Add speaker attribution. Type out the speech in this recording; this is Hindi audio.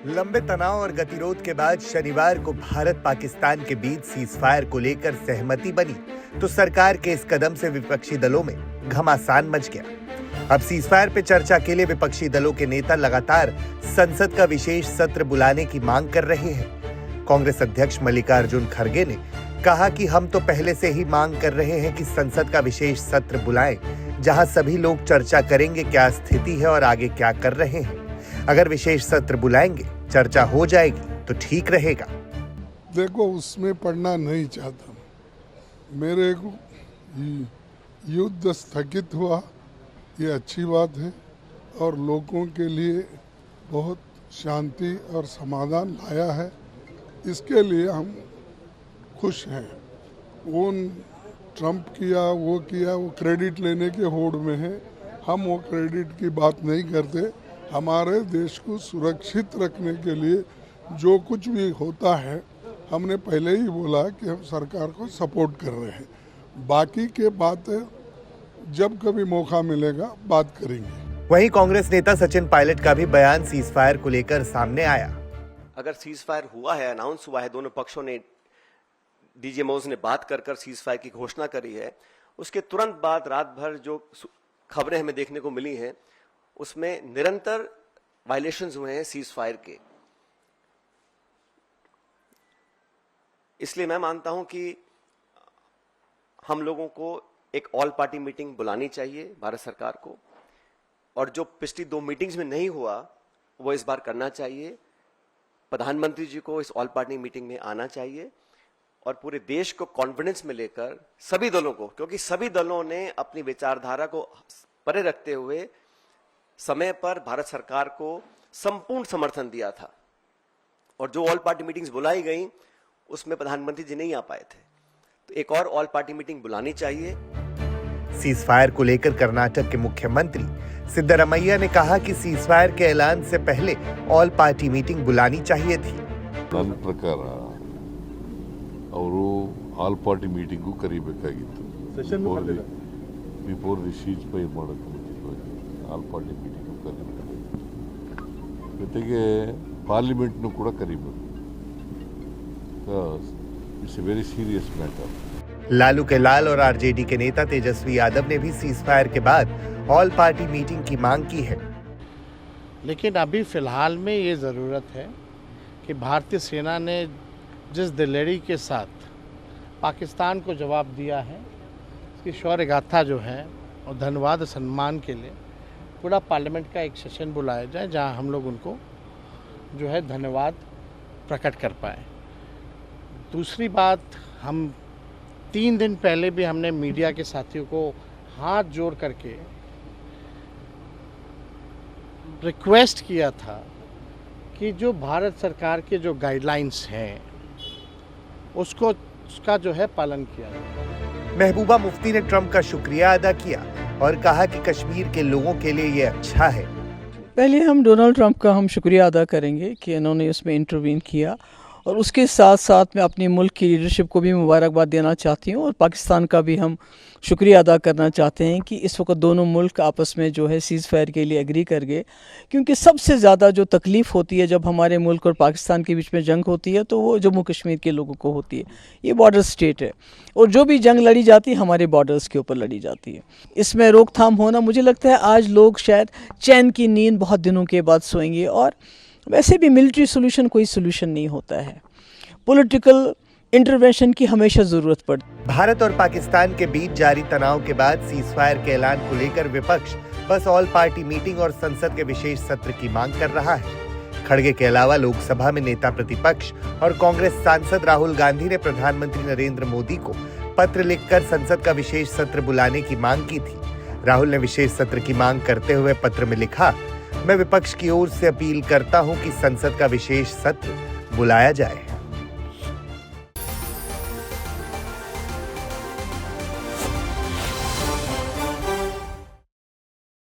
Speaker 1: लंबे तनाव और गतिरोध के बाद शनिवार को भारत पाकिस्तान के बीच सीज फायर को लेकर सहमति बनी तो सरकार के इस कदम से विपक्षी दलों में घमासान मच गया। अब सीज फायर पे चर्चा के लिए विपक्षी दलों के नेता लगातार संसद का विशेष सत्र बुलाने की मांग कर रहे हैं। कांग्रेस अध्यक्ष मल्लिकार्जुन खड़गे ने कहा कि हम तो पहले से ही मांग कर रहे हैं कि संसद का विशेष सत्र बुलाएं, जहां सभी लोग चर्चा करेंगे क्या स्थिति है और आगे क्या कर रहे हैं। अगर विशेष सत्र बुलाएंगे, चर्चा हो जाएगी तो ठीक रहेगा।
Speaker 2: देखो, उसमें पढ़ना नहीं चाहता। मेरे को युद्ध स्थगित हुआ, ये अच्छी बात है और लोगों के लिए बहुत शांति और समाधान लाया है। इसके लिए हम खुश हैं। वो ट्रंप किया, वो क्रेडिट लेने के होड़ में है। हम वो क्रेडिट की बात नहीं करते। हमारे देश को सुरक्षित रखने के लिए जो कुछ भी होता है, हमने पहले ही बोला कि हम सरकार को सपोर्ट कर रहे हैं। बाकी के बातें जब कभी मौका मिलेगा बात करेंगे।
Speaker 1: वहीं कांग्रेस नेता सचिन पायलट का भी बयान सीज फायर को लेकर सामने आया।
Speaker 3: अगर सीज फायर हुआ है, अनाउंस हुआ है, दोनों पक्षों ने, डीजीएमओज ने बात कर सीज फायर की घोषणा करी है, उसके तुरंत बाद रात भर जो खबरें हमें देखने को मिली हैं उसमें निरंतर वायलेशंस हुए हैं सीज फायर के। इसलिए मैं मानता हूं कि हम लोगों को एक ऑल पार्टी मीटिंग बुलानी चाहिए भारत सरकार को, और जो पिछली 2 मीटिंग्स में नहीं हुआ वो इस बार करना चाहिए। प्रधानमंत्री जी को इस ऑल पार्टी मीटिंग में आना चाहिए और पूरे देश को कॉन्फिडेंस में लेकर सभी दलों को, क्योंकि सभी दलों ने अपनी विचारधारा को परे रखते हुए समय पर भारत सरकार को संपूर्ण समर्थन दिया था, और जो ऑल पार्टी मीटिंग्स बुलाई गई उसमें प्रधानमंत्री जी नहीं आ पाए थे, तो एक और ऑल पार्टी मीटिंग बुलानी चाहिए।
Speaker 1: सीज फायर को लेकर कर्नाटक के मुख्यमंत्री सिद्धरामैया ने कहा कि सीज फायर के ऐलान से पहले ऑल पार्टी मीटिंग बुलानी चाहिए थी।
Speaker 4: ನನ್ನ ಪ್ರಕಾರ ಅವರು ಆಲ್ ಪಾರ್ಟಿ ಮೀಟಿಂಗು ಕರೀಬೇಕಾಗಿತ್ತು। ಬಿಫೋರ್ ದಿ ಸೀಜ್ ಫೈರ್ ಮಾಡೋಕ್ಕೆ ಮುಂಚಿತವಾಗಿ ಆಲ್ ಪಾರ್ಟಿ ಮೀಟಿಂಗು ಕರೀಬೇಕಾಗಿತ್ತು। ಜೊತೆಗೆ ಪಾರ್ಲಿಮೆಂಟ್ನು ಕೂಡ ಕರೀಬೇಕು। It's a very serious matter.
Speaker 1: Lalu के लाल और आरजेडी के नेता तेजस्वी यादव ने भी सीज फायर के बाद ऑल पार्टी मीटिंग की मांग की है।
Speaker 5: लेकिन अभी फिलहाल में ये ज़रूरत है कि भारतीय सेना ने जिस दिलेरी के साथ पाकिस्तान को जवाब दिया है, इसकी शौर्य गाथा जो है और धन्यवाद सम्मान के लिए पूरा पार्लियामेंट का एक सेशन बुलाया जाए, जहां हम लोग उनको जो है धन्यवाद प्रकट कर पाए। दूसरी बात, हम 3 दिन पहले भी हमने मीडिया के साथियों को हाथ जोड़ करके रिक्वेस्ट किया था कि जो भारत सरकार के जो गाइडलाइंस हैं उसका जो है पालन किया जाए।
Speaker 1: महबूबा मुफ्ती ने ट्रंप का शुक्रिया अदा किया और कहा कि कश्मीर के लोगों के लिए ये अच्छा है।
Speaker 6: पहले हम डोनाल्ड ट्रंप का शुक्रिया अदा करेंगे कि इन्होंने इसमें इंटरवीन किया, और उसके साथ साथ मैं अपने मुल्क की लीडरशिप को भी मुबारकबाद देना चाहती हूँ, और पाकिस्तान का भी हम शुक्रिया अदा करना चाहते हैं कि इस वक्त दोनों मुल्क आपस में जो है सीज़ फायर के लिए एग्री कर गए। क्योंकि सबसे ज़्यादा जो तकलीफ़ होती है जब हमारे मुल्क और पाकिस्तान के बीच में जंग होती है तो वो जम्मू कश्मीर के लोगों को होती है। ये बॉर्डर स्टेट है और जो भी जंग लड़ी जाती है हमारे बॉर्डर्स के ऊपर लड़ी जाती है। इसमें रोकथाम होना, मुझे लगता है आज लोग शायद चैन की नींद बहुत दिनों के बाद सोएंगे। और वैसे भी मिलिट्री सोल्यूशन कोई सोल्यूशन नहीं होता है, पॉलिटिकल इंटरवेंशन की हमेशा जरूरत पड़ती है।
Speaker 1: भारत और पाकिस्तान के बीच जारी तनाव के बाद सीज फायर के ऐलान को लेकर विपक्ष बस ऑल पार्टी मीटिंग और संसद के विशेष सत्र की मांग कर रहा है। खड़गे के अलावा लोकसभा में नेता प्रतिपक्ष और कांग्रेस सांसद राहुल गांधी ने प्रधानमंत्री नरेंद्र मोदी को पत्र लिखकर संसद का विशेष सत्र बुलाने की मांग की थी। राहुल ने विशेष सत्र की मांग करते हुए पत्र में लिखा, मैं विपक्ष की ओर से अपील करता हूं कि संसद का विशेष सत्र बुलाया जाए।